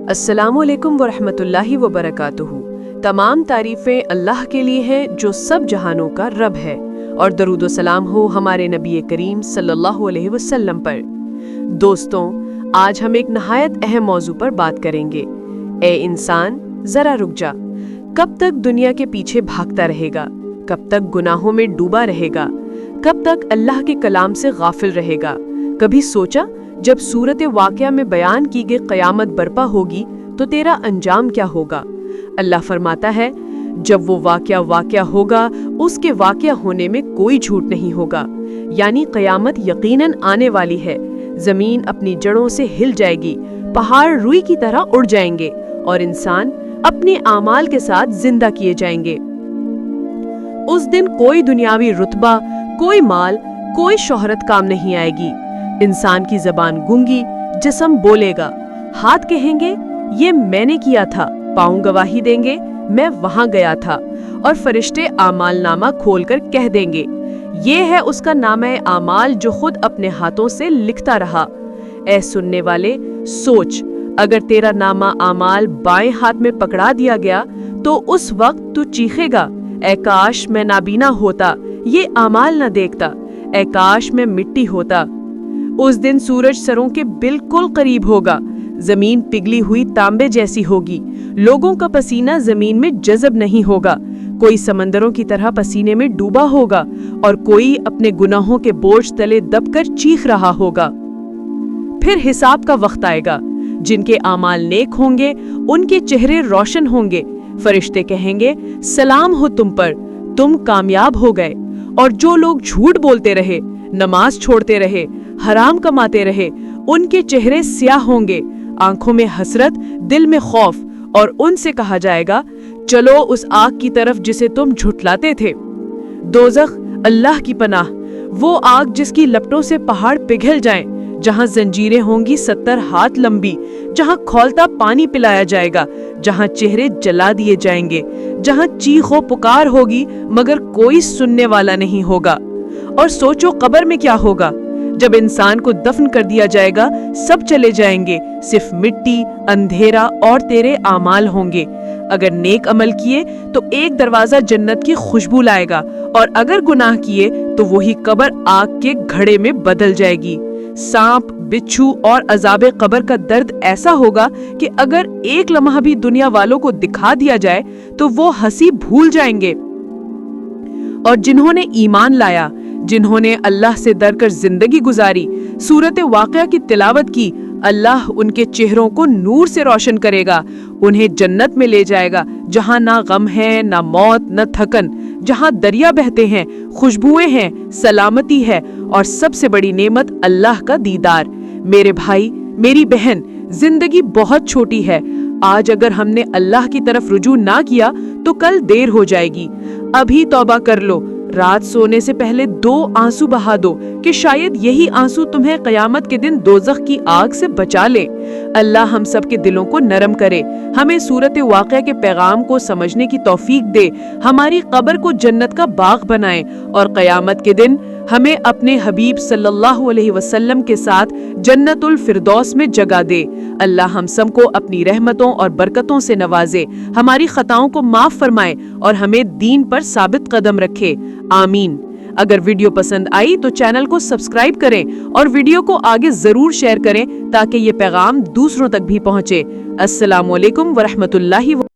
अस्सलामु अलैकुम वरहमतुल्लाहि वबरकातुहू। तमाम तारीफ़ें अल्लाह के लिए हैं जो सब जहानों का रब है, और दरूद व सलाम हो हमारे नबी करीम सल्लल्लाहु अलैहि वसल्लम पर। दोस्तों, आज हम एक नहायत अहम मौजू पर बात करेंगे। ए इंसान, ज़रा रुक जा। कब तक दुनिया के पीछे भागता रहेगा? कब तक गुनाहों में डूबा रहेगा? कब तक अल्लाह के कलाम से गाफिल रहेगा? कभी सोचा जब सूरत वाक़या में बयान की गई क़यामत बर्पा होगी तो तेरा अंजाम क्या होगा? अल्लाह फरमाता है, जब वो वाक़या होगा उसके वाक़या होने में कोई झूठ नहीं होगा। यानी क़यामत यकीनन आने वाली है। ज़मीन अपनी जड़ों से हिल जाएगी, पहाड़ रुई की तरह उड़ जाएंगे और इंसान अपने आमाल के साथ जिंदा किए जाएंगे। उस दिन कोई दुनियावी रुतबा, कोई माल, कोई शोहरत काम नहीं आएगी। इंसान की जबान गूंगी, जिस्म बोलेगा, हाथ कहेंगे ये मैंने किया था, पाँव गवाही देंगे मैं वहां गया था, और फरिश्ते आमाल नामा खोलकर कह देंगे ये है उसका नामा आमाल जो खुद अपने हाथों से लिखता रहा। ऐ सुनने वाले, सोच, अगर तेरा नामा आमाल बाएं हाथ में पकड़ा दिया गया तो उस वक्त तू चीखेगा, ऐ काश मैं नाबीना होता, ये आमाल न देखता, ऐ काश मैं मिट्टी होता। उस दिन सूरज सरों के बिल्कुल करीब होगा, जमीन पिघली हुई तांबे जैसी होगी, लोगों का पसीना जमीन में जज़ब नहीं होगा, कोई समंदरों की तरह पसीने में डूबा होगा और कोई अपने गुनाहों के बोझ तले दबकर चीख रहा होगा। फिर हिसाब का वक्त आएगा, जिनके आमाल नेक होंगे उनके चेहरे रोशन होंगे, फरिश्ते कहेंगे सलाम हो तुम पर, तुम कामयाब हो गए। और जो लोग झूठ बोलते रहे, नमाज छोड़ते रहे, हराम कमाते रहे, उनके चेहरे स्याह होंगे, आंखों में हसरत, दिल में खौफ, और उनसे कहा जाएगा चलो उस आग की तरफ जिसे तुम झुठलाते थे। दोज़ख, अल्लाह की पनाह, वो आग जिसकी लपटों से पहाड़ पिघल जाएं, जहां जंजीरें होंगी 70 हाथ लंबी, जहां खौलता पानी पिलाया जाएगा, जहां चेहरे जला दिए जाएंगे, जहां चीखो पुकार होगी मगर कोई सुनने वाला नहीं होगा। और सोचो कब्र में क्या होगा? जब इंसान को दफन कर दिया जाएगा, सब चले जाएंगे, सिर्फ मिट्टी, अंधेरा और तेरे आमाल होंगे। अगर नेक अमल किए तो एक दरवाजा जन्नत की खुशबू लाएगा, और अगर गुनाह किए तो वही कब्र आग के घड़े में बदल जाएगी। सांप, बिच्छू और अजाबे कब्र का दर्द ऐसा होगा कि अगर एक लम्हा भी दुनिया वालों को दिखा दिया जाए तो वो हंसी भूल जाएंगे। और जिन्होंने ईमान लाया, जिन्होंने अल्लाह से डरकर जिंदगी गुजारी, सूरत वाक़या की तिलावत की, अल्लाह उनके चेहरों को नूर से रोशन करेगा, उन्हें जन्नत में ले जाएगा, जहां ना गम है, ना मौत, न थकन, जहां दरिया बहते हैं, खुशबुएं हैं, सलामती है, और सबसे बड़ी नेमत अल्लाह का दीदार। मेरे भाई, मेरी बहन, जिंदगी बहुत छोटी है। आज अगर हमने अल्लाह की तरफ रुजू ना किया तो कल देर हो जाएगी। अभी तौबा कर लो, रात सोने से पहले 2 आंसू बहा दो कि शायद यही आंसू तुम्हें क़यामत के दिन दोज़ख की आग से बचा ले। अल्लाह हम सब के दिलों को नरम करे, हमें सूरत वाक़या के पैगाम को समझने की तौफीक दे, हमारी कब्र को जन्नत का बाग बनाए, और क़यामत के दिन हमें अपने हबीब सल्लल्लाहु अलैहि वसल्लम के साथ जन्नतुल फिरदौस में जगह दे। अल्लाह हम सब को अपनी रहमतों और बरकतों से नवाजे, हमारी खताओं को माफ फरमाए और हमें दीन पर साबित कदम रखे। आमीन। अगर वीडियो पसंद आई तो चैनल को सब्सक्राइब करें और वीडियो को आगे जरूर शेयर करें ताकि ये पैगाम दूसरों तक भी पहुंचे। अस्सलामु अलैकुम वरहमतुल्लाहि